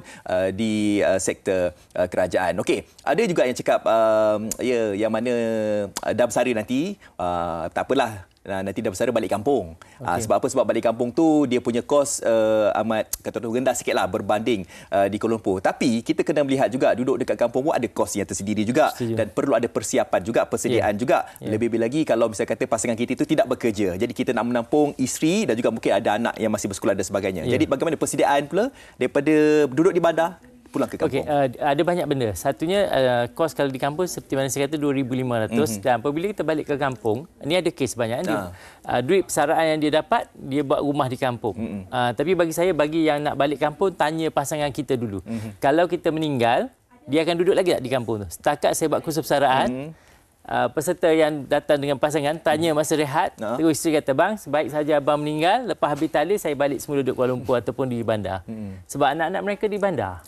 di sektor kerajaan. Okey, ada juga yang cakap yang mana dah bersara nanti tak apalah, nanti dah bersara balik kampung. Sebab apa? Sebab balik kampung tu dia punya kos amat kata rendah sikitlah berbanding di Kuala Lumpur. Tapi kita kena melihat juga duduk dekat kampung pun ada kos yang tersendiri juga. Dan perlu ada persiapan juga, persediaan juga. Lebih-lebih lagi kalau misalnya kata pasangan kita itu tidak bekerja. Jadi kita nak menampung isteri dan juga mungkin ada anak yang masih bersekolah dan sebagainya. Jadi bagaimana persediaan pula daripada duduk di bandar pulang ke kampung? Ada banyak benda. Satunya kos kalau di kampung seperti mana saya kata 2,500 dan apabila kita balik ke kampung, ni ada kes banyak duit persaraan yang dia dapat, dia buat rumah di kampung. Tapi bagi saya, bagi yang nak balik kampung, tanya pasangan kita dulu. Kalau kita meninggal, dia akan duduk lagi tak di kampung tu? Setakat saya buat kursus persaraan, peserta yang datang dengan pasangan tanya masa rehat, terus isteri kata, bang, sebaik saja abang meninggal, lepas habis tali saya balik semula duduk Kuala Lumpur ataupun di bandar. Sebab anak-anak mereka di bandar.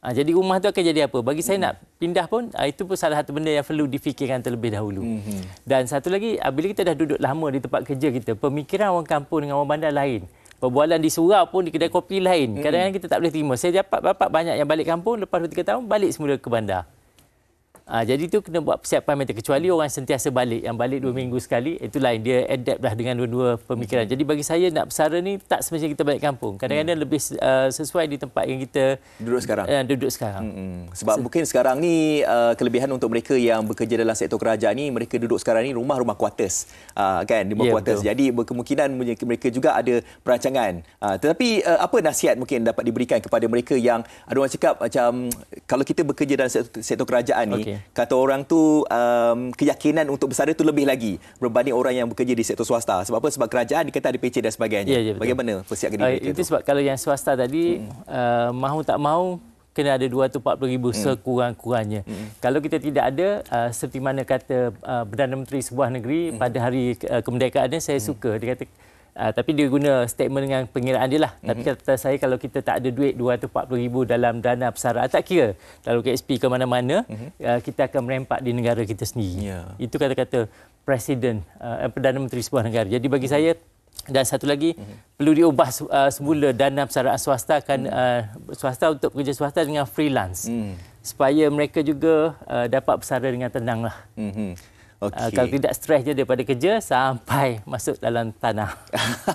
Jadi rumah tu akan jadi apa? Bagi saya nak pindah pun, itu pun salah satu benda yang perlu difikirkan terlebih dahulu. Dan satu lagi, bila kita dah duduk lama di tempat kerja kita, pemikiran orang kampung dengan orang bandar lain. Perbualan di surau pun di kedai kopi lain. Kadang-kadang kita tak boleh terima. Saya dapat banyak yang balik kampung, lepas 2-3 tahun balik semula ke bandar. Jadi itu kena buat persiapan mental. Kecuali orang sentiasa balik, yang balik 2 minggu sekali, itu lain. Dia adapt dah dengan dua-dua pemikiran. Jadi bagi saya nak bersara ni tak semestinya kita balik kampung. Kadang-kadang lebih sesuai di tempat yang kita duduk sekarang. Sebab mungkin sekarang ni kelebihan untuk mereka yang bekerja dalam sektor kerajaan ni, mereka duduk sekarang ni rumah-rumah quarters. Kan, rumah quarters. Jadi berkemungkinan mereka juga ada perancangan. Tetapi apa nasihat mungkin dapat diberikan kepada mereka yang ada orang cakap macam kalau kita bekerja dalam sektor kerajaan ni, kata orang tu keyakinan untuk bersara tu lebih lagi berbanding orang yang bekerja di sektor swasta. Sebab apa? Sebab kerajaan dikata ada pencen dan sebagainya. Bagaimana persiapkan diri mereka itu sebab kalau yang swasta tadi mahu tak mahu kena ada 240,000 sekurang-kurangnya. Kalau kita tidak ada, seperti mana kata Perdana Menteri sebuah negeri pada hari kemerdekaannya, saya suka. Dia kata, tapi dia guna statement dengan pengiraan dia lah. Tapi kata saya, kalau kita tak ada duit 240,000 dalam dana persaraan, tak kira lalu KSP ke mana-mana, kita akan merempak di negara kita sendiri. Itu kata-kata Presiden, Perdana Menteri sebuah negara. Jadi bagi saya, dan satu lagi, perlu diubah semula dana persaraan swasta swasta untuk pekerja swasta dengan freelance, supaya mereka juga dapat bersara dengan tenang lah. Kalau tidak stres je daripada kerja sampai masuk dalam tanah.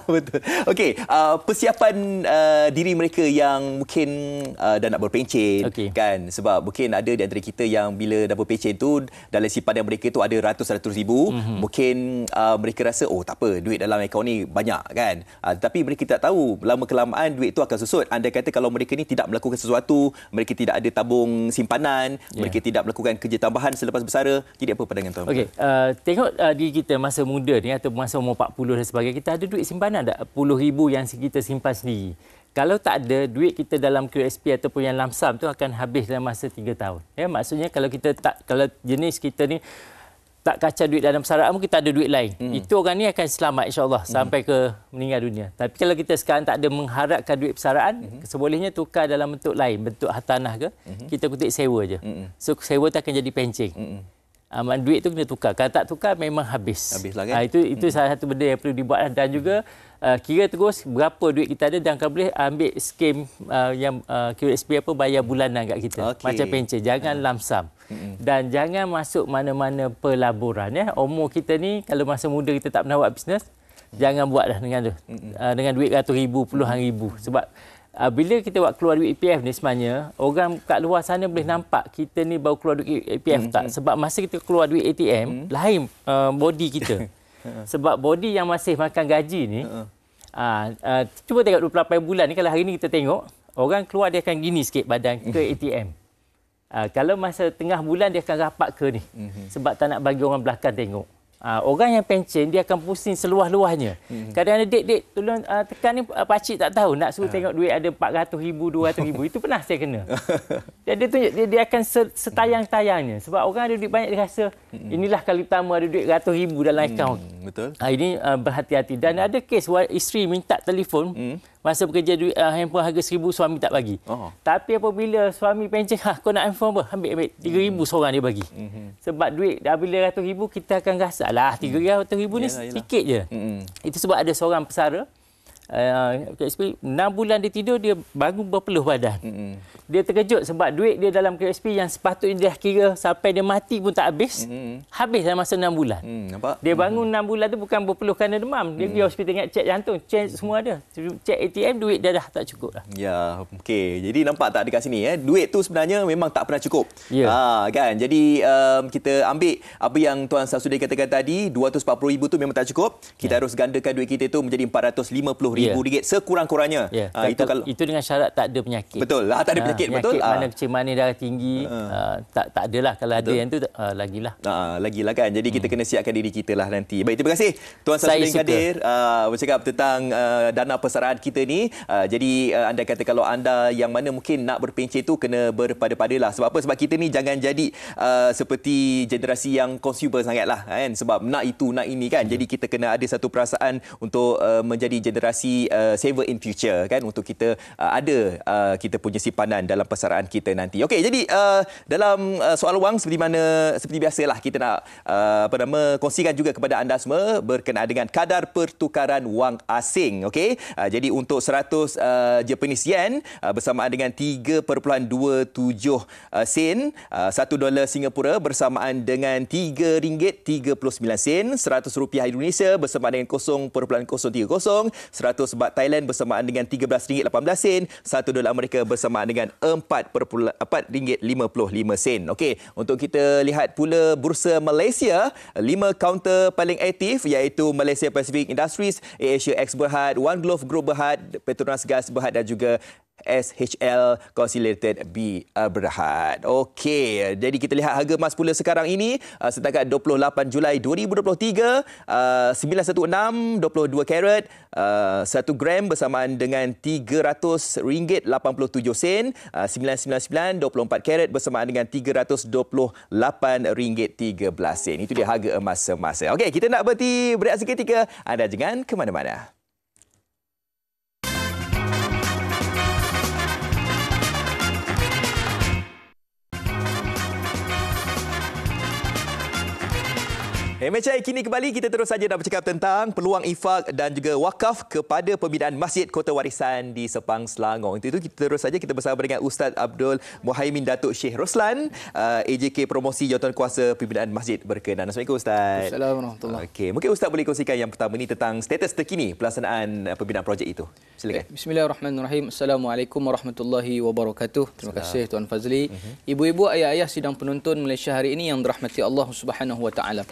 Betul. Okey, persiapan diri mereka yang mungkin dah nak berpencen, kan? Sebab mungkin ada di antara kita yang bila dah berpencen tu, dalam simpanan mereka tu ada ratus-ratus ribu. Mungkin mereka rasa, oh tak apa, duit dalam akaun ni banyak, kan? Tapi mereka tak tahu, lama-kelamaan duit tu akan susut. Andai kata kalau mereka ni tidak melakukan sesuatu, mereka tidak ada tabung simpanan, mereka tidak melakukan kerja tambahan selepas bersara, jadi apa pandangan tuan? Okey, tengok diri kita masa muda ni atau masa umur 40 dan sebagainya, kita ada duit simpanan tak? 10,000 yang kita simpan sendiri. Kalau tak ada, duit kita dalam QSP ataupun yang lamsam tu akan habis dalam masa 3 tahun. Ya, maksudnya kalau jenis kita ni tak kacau duit dalam persaraan, kita ada duit lain. Itu orang ni akan selamat insya-Allah sampai ke meninggal dunia. Tapi kalau kita sekarang tak ada mengharapkan duit persaraan, sebolehnya tukar dalam bentuk lain, bentuk hartanah ke, kita kutip sewa je. So sewa tu akan jadi pencen. Duit tu kena tukar. Kalau tak tukar memang habis. Habislah, kan? Itu salah satu benda yang perlu dibuat, dan juga kira terus berapa duit kita ada, dan kalau boleh ambil skim yang QSP bayar bulanan kat kita. Macam pencen, jangan lamsam. Dan jangan masuk mana-mana pelaburan, ya. Umur kita ni kalau masa muda kita tak pernah buat bisnes, jangan buatlah dengan duit ratus ribu, puluhan ribu. Sebab bila kita buat keluar duit EPF ni, sebenarnya orang kat luar sana boleh nampak kita ni baru keluar duit EPF tak. Sebab masa kita keluar duit ATM, lain body kita. Sebab body yang masih makan gaji ni, cuba tengok 28 bulan ni, kalau hari ni kita tengok, orang keluar dia akan gini sikit badan ke ATM. Kalau masa tengah bulan dia akan rapat ke ni. Sebab tak nak bagi orang belakang tengok. Orang yang pencen dia akan pusing seluas-luasnya. Kadang-kadang dek tolong tekan ni, pakcik tak tahu nak suruh tengok duit ada 400,000, 200,000. Itu pernah saya kena. Dia tunjuk dia akan setayang-tayangnya. Sebab orang ada duit banyak, dia rasa inilah kali pertama ada duit ratus ribu dalam akaun. Betul. Ini berhati-hati. Dan ada kes isteri minta telefon masa bekerja, duit handphone harga 1,000 suami tak bagi. Tapi apabila suami pencen, kau nak handphone apa? Ambil 3,000 seorang dia bagi. Sebab duit dah bila ratus ribu, kita akan rasa lah 300,000 ni sikit je. Itu sebab ada seorang pesara, 6 bulan dia tidur, dia bangun berpeluh badan. Dia terkejut sebab duit dia dalam QSP yang sepatutnya dia kira sampai dia mati pun tak habis, habis dalam masa 6 bulan. Nampak? Dia bangun 6 bulan tu bukan berpeluh kerana demam. Dia pergi hospital ingat cek jantung, cek semua ada. Cek ATM, duit dia dah tak cukup dah. Ya, okey. Jadi nampak tak dekat sini, duit tu sebenarnya memang tak pernah cukup. Kan? Jadi kita ambil apa yang Tuan Samsudin katakan tadi, 240,000 tu memang tak cukup. Kita harus gandakan duit kita tu menjadi RM450,000 sekurang-kurangnya. Itu dengan syarat tak ada penyakit. Betul. Tak ada penyakit, betul. Mana kecil manis, darah tinggi, tak adalah. Kalau ada yang tu, lagilah. Lagilah, kan. Jadi kita kena siapkan diri kita lah nanti. Baik, terima kasih Tuan Samsudin Kadir bercakap tentang dana persaraan kita ni. Jadi anda kata kalau anda yang mana mungkin nak berpencen tu kena berpada-padalah. Sebab apa? Sebab kita ni jangan jadi seperti generasi yang consumer sangatlah, kan. Sebab nak itu, nak ini, kan. Jadi kita kena ada satu perasaan untuk menjadi generasi saver in future, kan, untuk kita ada kita punya simpanan dalam persaraan kita nanti. Okey, jadi dalam soal wang seperti biasalah kita nak kongsikan juga kepada anda semua berkenaan dengan kadar pertukaran wang asing. Okey, jadi untuk 100 Japanese yen bersamaan dengan 3.27 sen, $1 Singapura bersamaan dengan RM3.39, RM100 Indonesia bersamaan dengan 0.030, 100 baht Thailand bersamaan dengan RM13.18, $1 Amerika bersamaan dengan RM4.55. Okey, untuk kita lihat pula bursa Malaysia, 5 kaunter paling aktif iaitu Malaysia Pacific Industries, AirAsia X Berhad, One Glove Group Berhad, Petronas Gas Berhad dan juga SHL Consolidated B Berhad. Okey, jadi kita lihat harga emas pula sekarang ini setakat 28 Julai 2023, 916 22 karat 1 gram bersamaan dengan RM300.87, 999 24 karat bersamaan dengan RM328.13. Itu dia harga emas semasa. Okey, kita nak berhenti berehat seketika. Anda jangan ke mana-mana. MHI kini kembali, kita terus saja nak bercakap tentang peluang infak dan juga wakaf kepada pembinaan Masjid Kota Warisan di Sepang, Selangor. Untuk itu kita terus saja kita bersama dengan Ustaz Abdul Muhaimin Datuk Sheikh Roslan, AJK Promosi Jawatankuasa Pembinaan Masjid berkenan. Assalamualaikum Ustaz. Assalamualaikum warahmatullahi. Okey, mungkin Ustaz boleh kongsikan yang pertama ni tentang status terkini pelaksanaan pembinaan projek itu. Silakan. Bismillahirrahmanirrahim. Assalamualaikum warahmatullahi wabarakatuh. Terima kasih Tuan Fazli. Ibu-ibu, ayah-ayah sidang penonton Malaysia hari ini yang dirahmati Allah Subhanahu wa taala.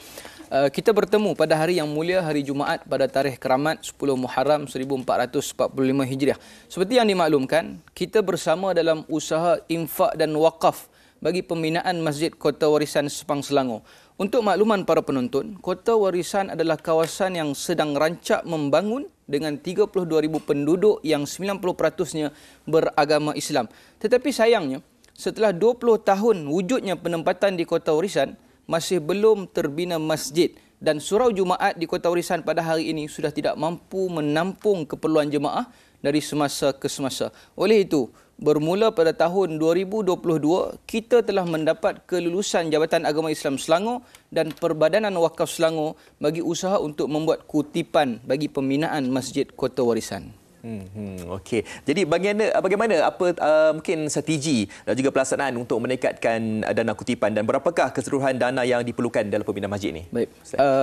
Kita bertemu pada hari yang mulia, hari Jumaat pada tarikh keramat 10 Muharram 1445 Hijriah. Seperti yang dimaklumkan, kita bersama dalam usaha infak dan wakaf bagi pembinaan Masjid Kota Warisan Sepang, Selangor. Untuk makluman para penonton, Kota Warisan adalah kawasan yang sedang rancak membangun dengan 32,000 penduduk yang 90%-nya beragama Islam. Tetapi sayangnya, setelah 20 tahun wujudnya penempatan di Kota Warisan, masih belum terbina masjid dan surau Jumaat di Kota Warisan pada hari ini sudah tidak mampu menampung keperluan jemaah dari semasa ke semasa. Oleh itu, bermula pada tahun 2022, kita telah mendapat kelulusan Jabatan Agama Islam Selangor dan Perbadanan Wakaf Selangor bagi usaha untuk membuat kutipan bagi pembinaan Masjid Kota Warisan. Okey. Jadi bagaimana apa mungkin strategi dan juga pelaksanaan untuk meningkatkan dana kutipan dan berapakah keseluruhan dana yang diperlukan dalam pembinaan masjid ini? Baik.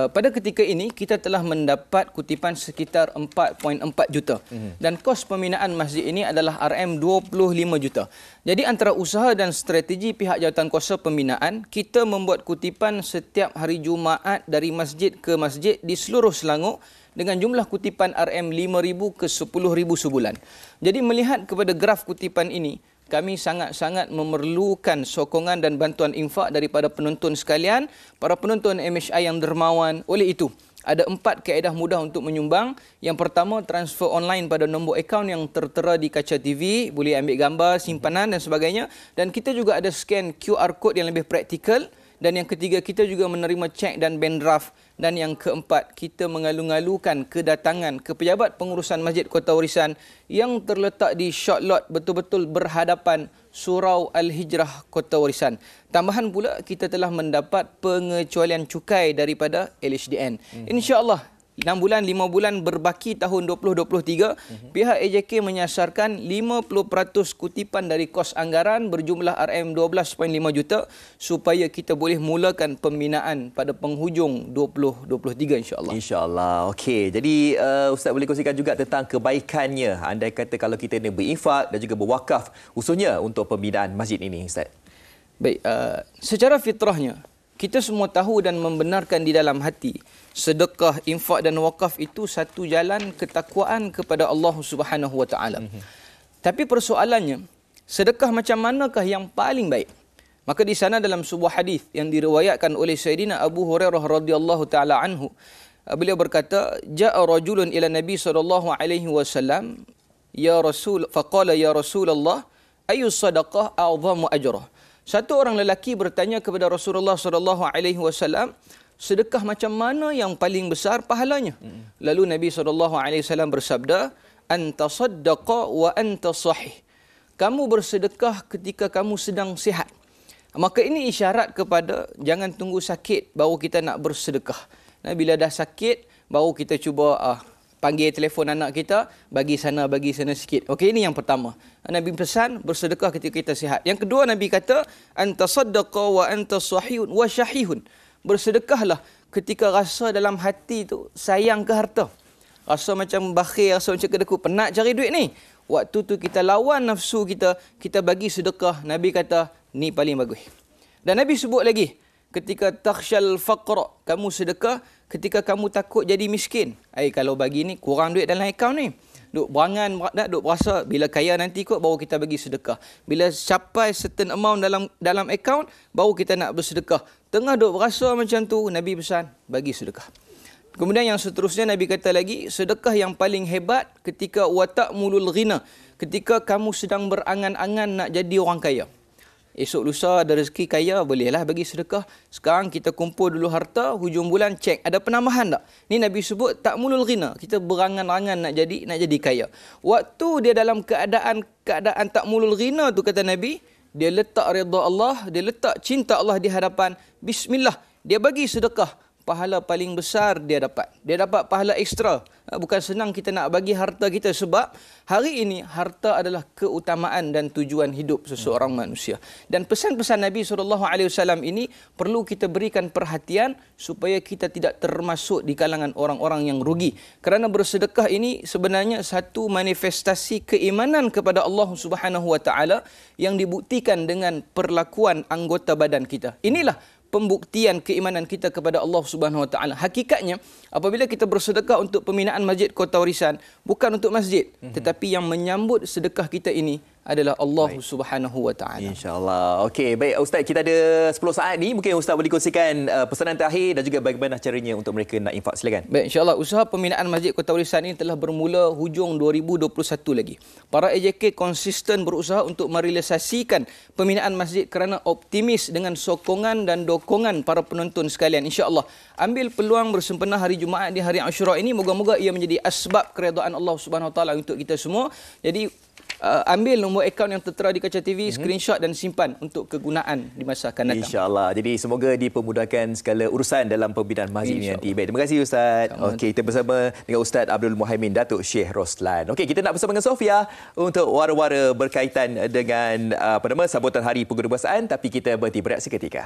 Pada ketika ini kita telah mendapat kutipan sekitar 4.4 juta dan kos pembinaan masjid ini adalah RM25 juta. Jadi antara usaha dan strategi pihak Jawatankuasa Pembinaan, kita membuat kutipan setiap hari Jumaat dari masjid ke masjid di seluruh Selangor dengan jumlah kutipan RM5,000 ke RM10,000 sebulan. Jadi melihat kepada graf kutipan ini, kami sangat-sangat memerlukan sokongan dan bantuan infak daripada penonton sekalian, para penonton MHI yang dermawan. Oleh itu, ada 4 kaedah mudah untuk menyumbang. Yang pertama, transfer online pada nombor akaun yang tertera di kaca TV, boleh ambil gambar, simpanan dan sebagainya. Dan kita juga ada scan QR code yang lebih praktikal. Dan yang ketiga, kita juga menerima cek dan bank draft. Dan yang keempat, kita mengalu-alukan kedatangan ke pejabat pengurusan Masjid Kota Warisan yang terletak di short lot betul-betul berhadapan Surau Al-Hijrah Kota Warisan. Tambahan pula, kita telah mendapat pengecualian cukai daripada LHDN. InsyaAllah, 6 bulan, 5 bulan berbaki tahun 2023, pihak AJK menyasarkan 50% kutipan dari kos anggaran berjumlah RM12.5 juta supaya kita boleh mulakan pembinaan pada penghujung 2023 insya-Allah. Insya-Allah. Okey. Jadi Ustaz boleh kongsikan juga tentang kebaikannya. Andai kata kalau kita ni berinfak dan juga berwakaf khususnya untuk pembinaan masjid ini, Ustaz. Baik, secara fitrahnya kita semua tahu dan membenarkan di dalam hati, sedekah, infak dan wakaf itu satu jalan ketakwaan kepada Allah Subhanahu wa taala. Tapi persoalannya, sedekah macam manakah yang paling baik? Maka di sana dalam sebuah hadis yang diriwayatkan oleh Sayyidina Abu Hurairah radhiyallahu taala anhu, beliau berkata, "Ja'a rajulun ila Nabi sallallahu alaihi wasallam, ya Rasul, faqala ya Rasulullah, ayu sadaqah a'zamu ajrah?" Satu orang lelaki bertanya kepada Rasulullah SAW, sedekah macam mana yang paling besar pahalanya? Lalu Nabi SAW bersabda, anta saddaqa wa anta sahih. Kamu bersedekah ketika kamu sedang sihat. Maka ini isyarat kepada jangan tunggu sakit baru kita nak bersedekah. Bila dah sakit, baru kita cuba panggil telefon anak kita, bagi sana sikit. Okey, ini yang pertama. Nabi pesan bersedekah ketika kita sihat. Yang kedua, Nabi kata, anta saddaqa wa anta sahihun wa syahihun. Bersedekahlah ketika rasa dalam hati tu sayang ke harta. Rasa macam bakhil, rasa macam kedekut, penat cari duit ni. Waktu tu kita lawan nafsu kita, kita bagi sedekah. Nabi kata, ni paling bagus. Dan Nabi sebut lagi, ketika takhshal faqra, kamu sedekah ketika kamu takut jadi miskin. Kalau bagi ni kurang duit dalam akaun ni. duk berangan, duk berasa bila kaya nanti kot baru kita bagi sedekah. Bila capai certain amount dalam akaun baru kita nak bersedekah. Tengah duk berasa macam tu, Nabi pesan bagi sedekah. Kemudian yang seterusnya Nabi kata lagi, sedekah yang paling hebat ketika wata'mulul ghina, ketika kamu sedang berangan-angan nak jadi orang kaya. Esok lusa ada rezeki kaya, bolehlah bagi sedekah. Sekarang kita kumpul dulu harta, hujung bulan cek ada penambahan tak? Ni Nabi sebut ta'mulul ghina, kita berangan-angan nak jadi kaya. Waktu dia dalam keadaan ta'mulul ghina tu, kata Nabi, dia letak redha Allah, dia letak cinta Allah di hadapan, bismillah, dia bagi sedekah. Pahala paling besar dia dapat. Dia dapat pahala ekstra. Bukan senang kita nak bagi harta kita sebab hari ini harta adalah keutamaan dan tujuan hidup seseorang manusia. Dan pesan-pesan Nabi SAW ini perlu kita berikan perhatian supaya kita tidak termasuk di kalangan orang-orang yang rugi. Kerana bersedekah ini sebenarnya satu manifestasi keimanan kepada Allah Subhanahu Wa Taala yang dibuktikan dengan perlakuan anggota badan kita. Inilah pembuktian keimanan kita kepada Allah Subhanahu Wa Taala. Hakikatnya apabila kita bersedekah untuk pembinaan masjid Kota Warisan, bukan untuk masjid, tetapi yang menyambut sedekah kita ini adalah Allah Subhanahu Wa Taala. InsyaAllah. Okey, baik Ustaz, kita ada 10 saat ni. Mungkin Ustaz boleh kongsikan pesanan terakhir dan juga bagaimana caranya untuk mereka nak infak. Silakan. Baik, insyaAllah usaha pembinaan Masjid Kota Warisan ini telah bermula hujung 2021 lagi. Para AJK konsisten berusaha untuk merealisasikan pembinaan masjid kerana optimis dengan sokongan dan dokongan para penonton sekalian. InsyaAllah ambil peluang bersempena hari Jumaat di hari Ashura ini, moga-moga ia menjadi asbab keredaan Allah Subhanahu Wa Taala untuk kita semua. Jadi ambil nombor akaun yang tertera di kaca TV, screenshot dan simpan untuk kegunaan di masa akan datang. InsyaAllah. Jadi semoga dipermudahkan segala urusan dalam pembinaan masjid ini nanti. Baik, terima kasih Ustaz. Okey, kita bersama dengan Ustaz Abdul Muhaimin Datuk Syekh Roslan. Okey, kita nak bersama dengan Sofia untuk wara-wara berkaitan dengan sambutan Hari Pengguna Bahasaan, tapi kita berhenti berehat seketika.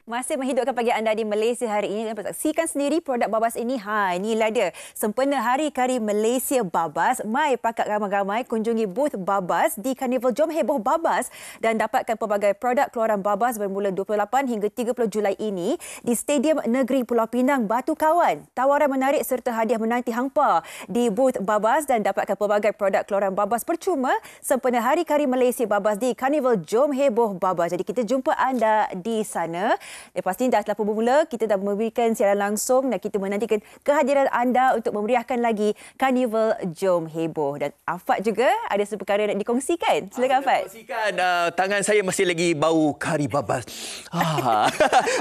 Masih menghidupkan pagi anda di Malaysia hari ini. Saksikan sendiri produk Babas ini. Inilah dia. Sempena Hari Kari Malaysia Babas, mai pakat ramai-ramai kunjungi booth Babas di Karnival Jom Heboh Babas dan dapatkan pelbagai produk keluaran Babas bermula 28 hingga 30 Julai ini di Stadium Negeri Pulau Pinang, Batu Kawan. Tawaran menarik serta hadiah menanti hangpa di booth Babas dan dapatkan pelbagai produk keluaran Babas percuma sempena Hari Kari Malaysia Babas di Karnival Jom Heboh Babas. Jadi kita jumpa anda di sana. Lepas ini dah telah bermula, kita dah memberikan siaran langsung dan kita menantikan kehadiran anda untuk memeriahkan lagi Karnival Jom Heboh. Dan Afat juga ada seperkara nak dikongsikan. Silakan Afat. Kongsikan, tangan saya masih lagi bau kari babas.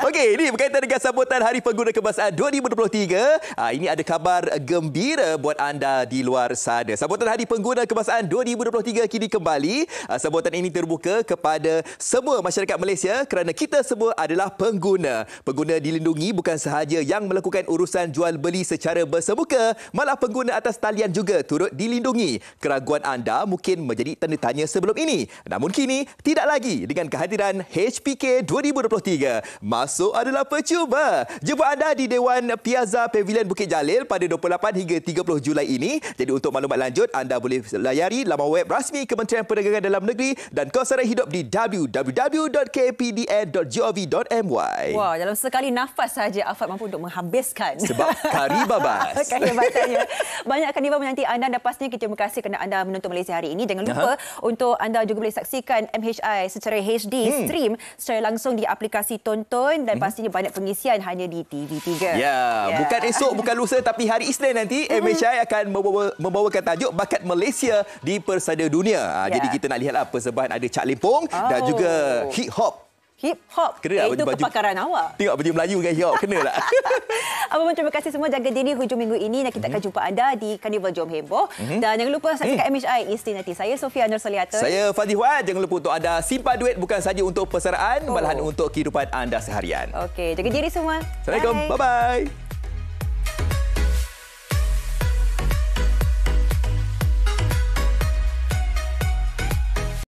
Okey, ini berkaitan dengan sambutan Hari Pengguna Kebahasaan 2023. Ini ada kabar gembira buat anda di luar sana. Sambutan Hari Pengguna Kebahasaan 2023 kini kembali. Sambutan ini terbuka kepada semua masyarakat Malaysia kerana kita semua adalah pengguna. Pengguna dilindungi bukan sahaja yang melakukan urusan jual beli secara bersemuka, malah pengguna atas talian juga turut dilindungi. Keraguan anda mungkin menjadi tanda tanya sebelum ini. Namun kini tidak lagi dengan kehadiran HPK 2023. Masuk adalah percuma. Jumpa anda di Dewan Piazza Pavilion Bukit Jalil pada 28 hingga 30 Julai ini. Jadi untuk maklumat lanjut, anda boleh layari laman web rasmi Kementerian Perdagangan Dalam Negeri dan kawasan hidup di www.kpda.gov.my. Wah, dalam sekali nafas saja Afat mampu untuk menghabiskan. Sebab kari babas. Kehebatannya. Banyak karnival menanti anda dan pastinya kita terima kasih kerana anda menonton Malaysia hari ini. Jangan lupa untuk anda juga boleh saksikan MHI secara HD stream secara langsung di aplikasi Tonton dan pastinya banyak pengisian hanya di TV3. Bukan esok, bukan lusa tapi hari Isnin nanti MHI akan membawakan tajuk Bakat Malaysia di Persada Dunia. Jadi kita nak lihatlah persembahan ada Cak Lempong dan juga hip hop. Hip hop. Itu kepakaran awak. Tengok baju Melayu dengan hip hop kena tak? Apapun terima kasih semua, jaga diri hujung minggu ini dan kita akan jumpa anda di Karnival Jom Heboh. Dan jangan lupa saksikan MHI Isnin nanti. Saya Sofia Nur Soliata. Saya Fazli Wan. Jangan lupa untuk anda simpan duit bukan saja untuk persaraan, malahan untuk kehidupan anda seharian. Okey, jaga diri semua. Assalamualaikum. Bye bye.